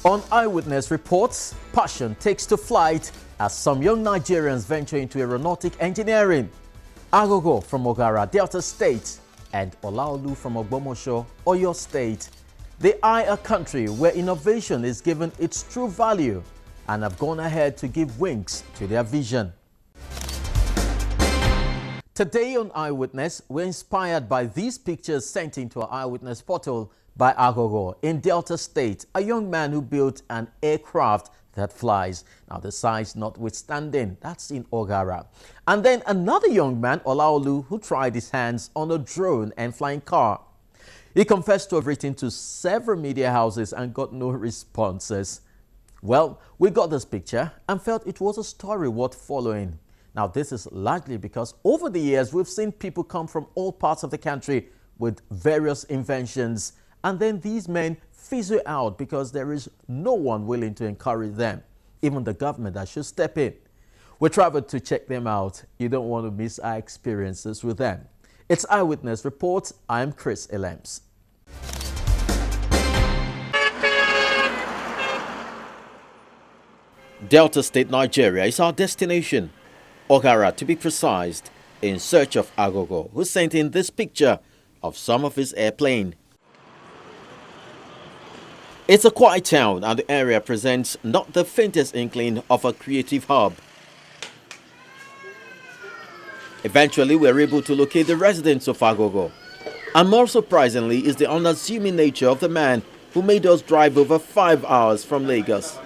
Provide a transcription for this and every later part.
On Eyewitness reports, passion takes to flight as some young Nigerians venture into aeronautic engineering. Agogo from Ogara, Delta State, and Olaolu from Ogbomosho, Oyo State. They eye a country where innovation is given its true value and have gone ahead to give wings to their vision. Today on Eyewitness, we're inspired by these pictures sent into our Eyewitness portal by Agogo in Delta State, a young man who built an aircraft that flies. Now, the size notwithstanding, that's in Ogara. And then another young man, Olaolu, who tried his hands on a drone and flying car. He confessed to have written to several media houses and got no responses. Well, we got this picture and felt it was a story worth following. Now, this is largely because over the years, we've seen people come from all parts of the country with various inventions, and then these men fizzle out because there is no one willing to encourage them, even the government that should step in. We traveled to check them out. You don't want to miss our experiences with them. It's Eyewitness Reports. I'm Chris Elems. Delta State, Nigeria is our destination. Ogara, to be precise, in search of Agogo, who sent in this picture of some of his airplane. It's a quiet town and the area presents not the faintest inkling of a creative hub. Eventually, we're able to locate the residents of Agogo. And more surprisingly is the unassuming nature of the man who made us drive over 5 hours from Lagos.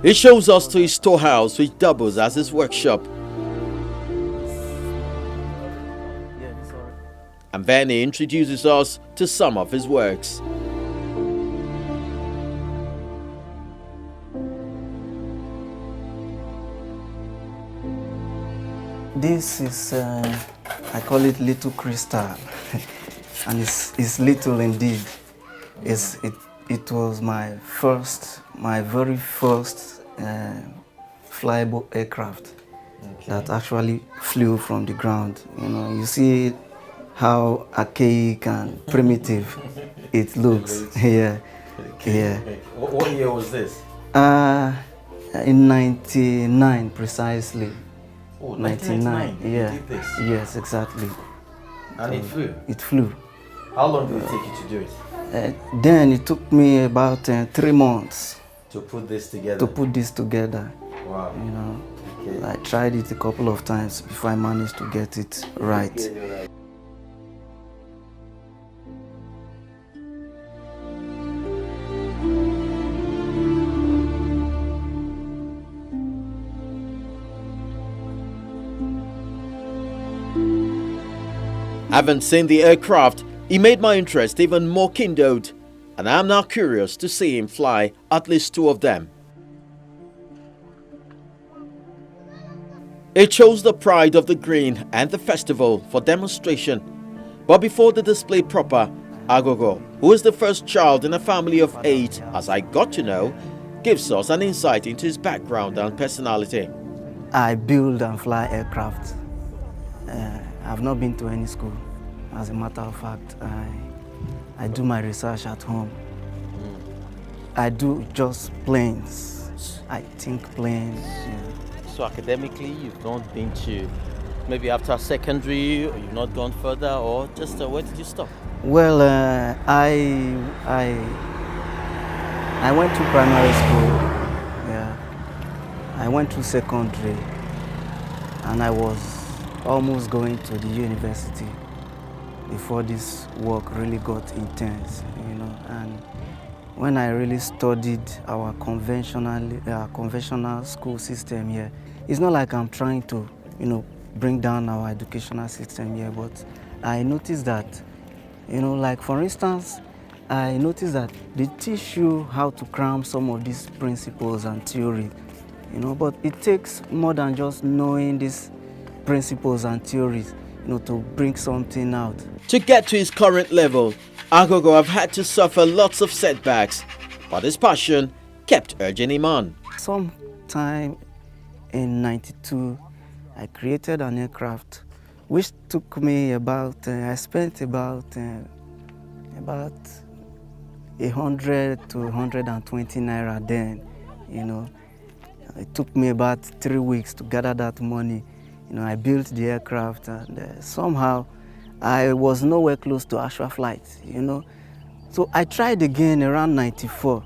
He shows us to his storehouse, which doubles as his workshop. And then he introduces us to some of his works. This is, I call it little crystal, and it's little indeed. It was my very first flyable aircraft that actually flew from the ground. You know, you see how archaic and primitive it looks. Yeah, yeah. What year was this? In '99 precisely. Oh, 1999. Yeah. You did this? Yes, exactly. And it flew? It flew. How long did it take you to do it? Then it took me about 3 months to put this together. Wow. You know, okay. I tried it a couple of times before I managed to get it right. Having seen the aircraft, he made my interest even more kindled, and I am now curious to see him fly at least 2 of them. It shows the pride of the green and the festival for demonstration. But before the display proper, Agogo, who is the first child in a family of 8, as I got to know, gives us an insight into his background and personality. I build and fly aircraft. I've not been to any school. As a matter of fact, I do my research at home. I do just planes. I think planes. Yeah. So academically, you've not been to, maybe after secondary, or you've not gone further, or just where did you stop? Well, I went to primary school. Yeah, I went to secondary, and I was almost going to the university before this work really got intense, you know. And when I really studied our conventional school system here, it's not like I'm trying to, you know, bring down our educational system here, but I noticed that, you know, like for instance, I noticed that they teach you how to cram some of these principles and theory, you know, but it takes more than just knowing this principles and theories, to bring something out. To get to his current level, Agogo have had to suffer lots of setbacks, but his passion kept urging him on. Sometime in '92, I created an aircraft which took me about, I spent about 100 to 120 naira then, It took me about 3 weeks to gather that money. I built the aircraft, and somehow I was nowhere close to actual flight, So I tried again around '94.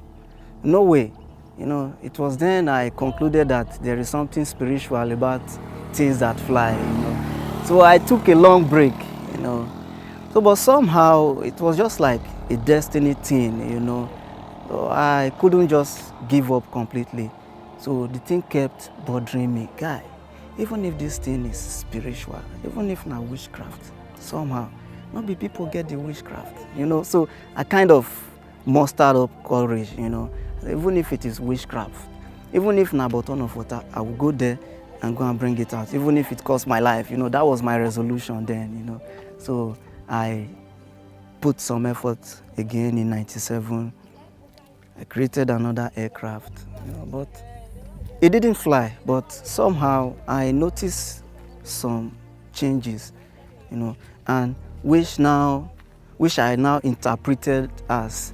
No way. It was then I concluded that there is something spiritual about things that fly, So I took a long break, So, but somehow it was just like a destiny thing, So I couldn't just give up completely. So the thing kept bothering me. Guy, even if this thing is spiritual, even if not witchcraft, somehow, maybe people get the witchcraft, So I kind of mustered up courage, even if it is witchcraft, even if not bottle of water, I will go there and go and bring it out, even if it costs my life, That was my resolution then, So I put some effort again in '97. I created another aircraft, but it didn't fly. But somehow I noticed some changes, and which I now interpreted as,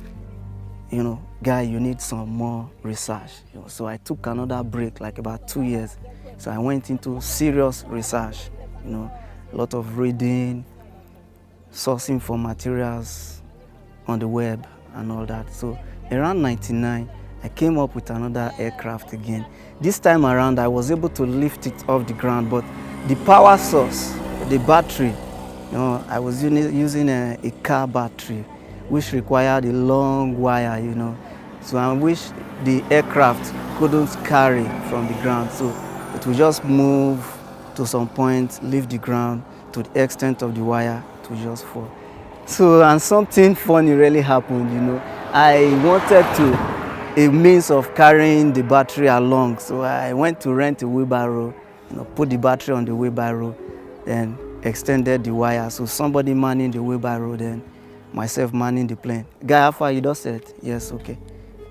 guy, you need some more research. So I took another break, like about 2 years. So I went into serious research, a lot of reading, sourcing for materials on the web and all that. So around '99, I came up with another aircraft again. This time around, I was able to lift it off the ground, but the power source, the battery, I was using a car battery, which required a long wire, So I wish the aircraft couldn't carry from the ground. So it would just move to some point, leave the ground to the extent of the wire, it would just fall. So, and something funny really happened, I wanted a means of carrying the battery along. So I went to rent a wheelbarrow, put the battery on the wheelbarrow, then extended the wire. So somebody manning the wheelbarrow, then myself manning the plane. Guy, how far? You just said, yes, okay.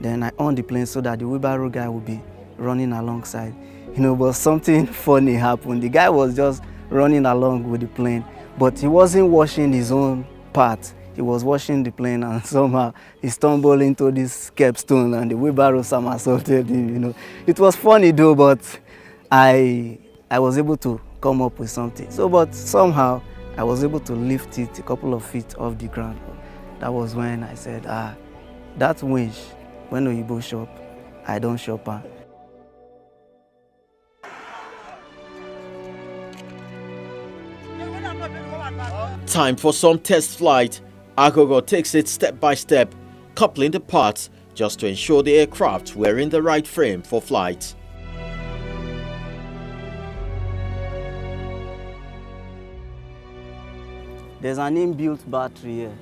Then I on the plane so that the wheelbarrow guy will be running alongside. But something funny happened. The guy was just running along with the plane, but he wasn't washing his own part. He was washing the plane, and somehow he stumbled into this capstone and the wheelbarrow somersaulted him, It was funny though, but I was able to come up with something. So, but somehow I was able to lift it a couple of feet off the ground. That was when I said, that winch, when Oyibo shop, I don't shop. Time for some test flight. Agogo takes it step by step, coupling the parts just to ensure the aircraft were in the right frame for flight. There's an inbuilt battery here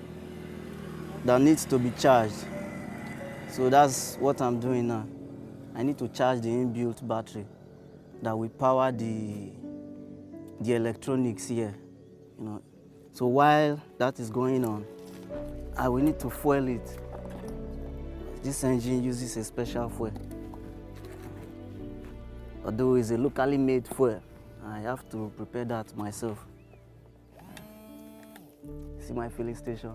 that needs to be charged. So that's what I'm doing now. I need to charge the inbuilt battery that will power the electronics here. So while that is going on, I will need to fuel it. This engine uses a special fuel. Although it's a locally made fuel, I have to prepare that myself. See my filling station?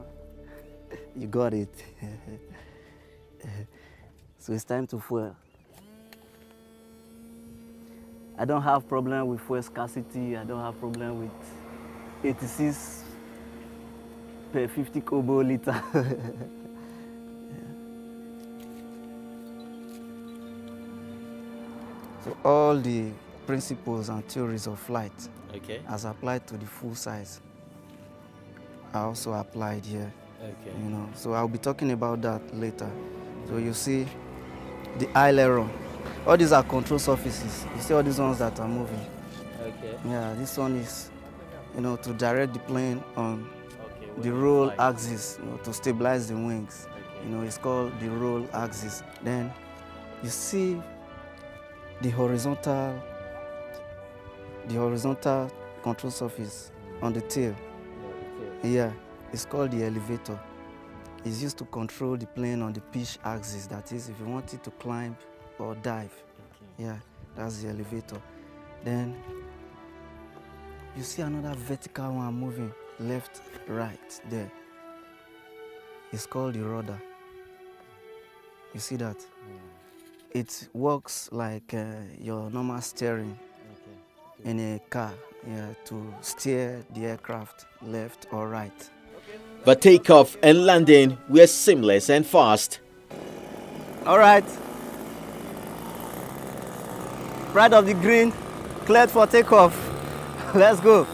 You got it. So it's time to fuel. I don't have problem with fuel scarcity. I don't have problem with 86 per 50 kobo liter. So all the principles and theories of flight, as applied to the full size, are also applied here. So I'll be talking about that later. So you see the aileron. All these are control surfaces. You see all these ones that are moving. Yeah, this one is, to direct the plane on the roll axis, to stabilize the wings. It's called the roll axis. Then you see the horizontal control surface on the tail. Yeah, it's called the elevator. It's used to control the plane on the pitch axis. That is, if you want it to climb or dive. Yeah, that's the elevator. Then you see another vertical one moving left, right there. It's called the rudder. You see that? It works like your normal steering in a car, yeah, to steer the aircraft left or right. The takeoff and landing were seamless and fast. All right. Right of the green, cleared for takeoff. Let's go.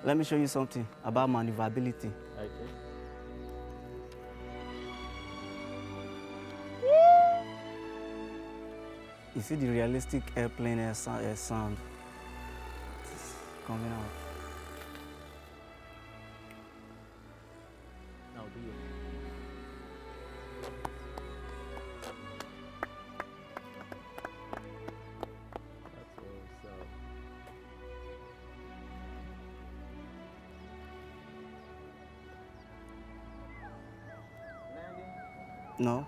Let me show you something about maneuverability. Okay. You see the realistic airplane air sound it's coming out. Now do you? That's awesome. No?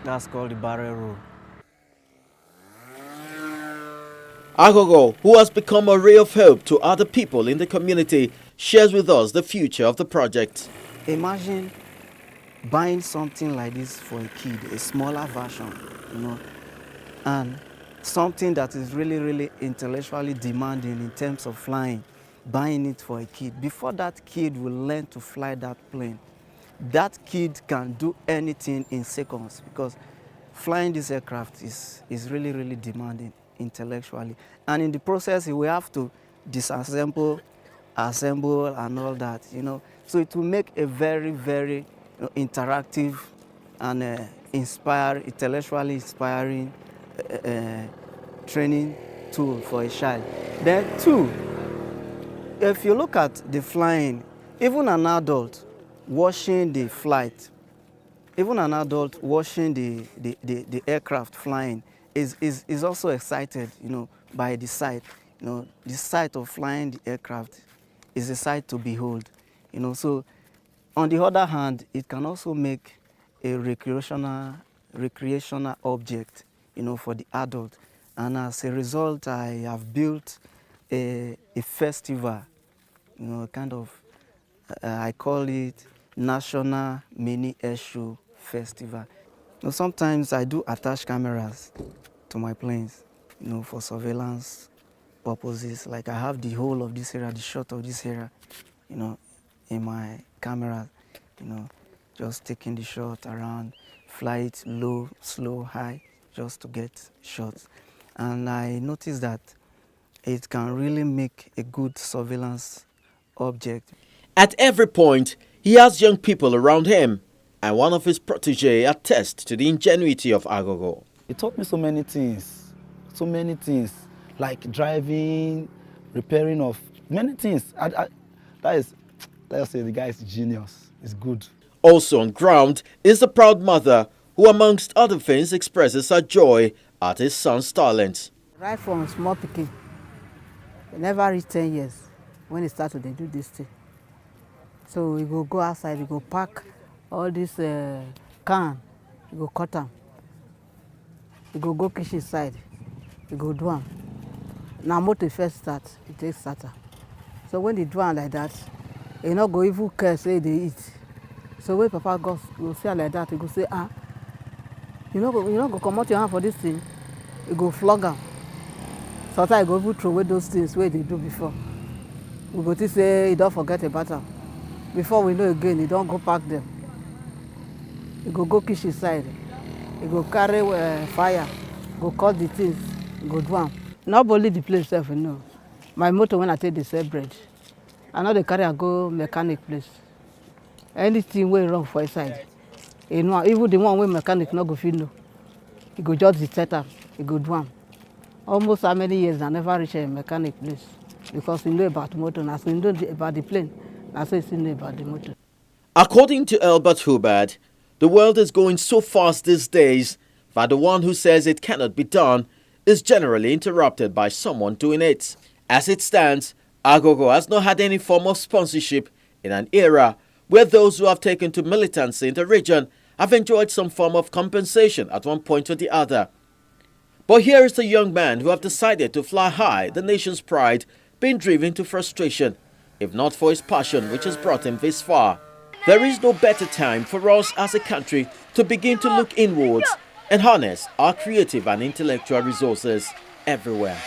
That's called the barrel roll. Agogo, who has become a ray of hope to other people in the community, shares with us the future of the project. Imagine buying something like this for a kid, a smaller version, and something that is really, really intellectually demanding in terms of flying, buying it for a kid. Before that kid will learn to fly that plane, that kid can do anything in seconds, because flying this aircraft is really, really demanding intellectually. And in the process, he will have to disassemble, assemble, and all that, So it will make a very, very interactive and intellectually inspiring training tool for a child. Then two, if you look at the flying, even an adult watching the flight, even an adult watching the aircraft flying is also excited, by the sight. The sight of flying the aircraft is a sight to behold, So on the other hand, it can also make a recreational object, for the adult. And as a result, I have built a festival, kind of, I call it National Mini Air Show Festival. Sometimes I do attach cameras to my planes, for surveillance purposes. Like I have the whole of this area, the shot of this area, in my camera, just taking the shot around, fly it low, slow, high, just to get shots. And I noticed that it can really make a good surveillance object. At every point, he has young people around him, and one of his protégés attests to the ingenuity of Agogo. It taught me so many things, like driving, repairing of many things. Let's say the guy is a genius, he's good. Also on ground is the proud mother who, amongst other things, expresses her joy at his son's talent. Right from small pikin, he never reach 10 years when he start to do this thing. So he go outside, he go pack all this can, he go cut them. He go kitchen side, he go do am. Now motor first start, he take starter. So when he do am like that, he no go even care say they eat. So when Papa go see am like that, he go say, you no go comot your hand for this thing. He go flog am. Sometimes he go even throw away those things where they do before. We go to say he don't forget about them. Before we know again, he don't go pack them. He go kitchen side. He go carry fire, go cut the things, go do am. Not only the place itself, My motor when I take the sell bread, I know they carry and go mechanic place. Anything wey wrong for inside, even the one wey mechanic no go fit know, he go just detect am, he go do am. almost how many years I never reach a mechanic place because he know about motor, and so he know about the plane, and so he know about the motor. According to Albert Hubbard, the world is going so fast these days that the one who says it cannot be done is generally interrupted by someone doing it. As it stands, Agogo has not had any form of sponsorship in an era where those who have taken to militancy in the region have enjoyed some form of compensation at one point or the other. But here is the young man who have decided to fly high, the nation's pride, being driven to frustration, if not for his passion which has brought him this far. There is no better time for us as a country to begin to look inwards and harness our creative and intellectual resources everywhere.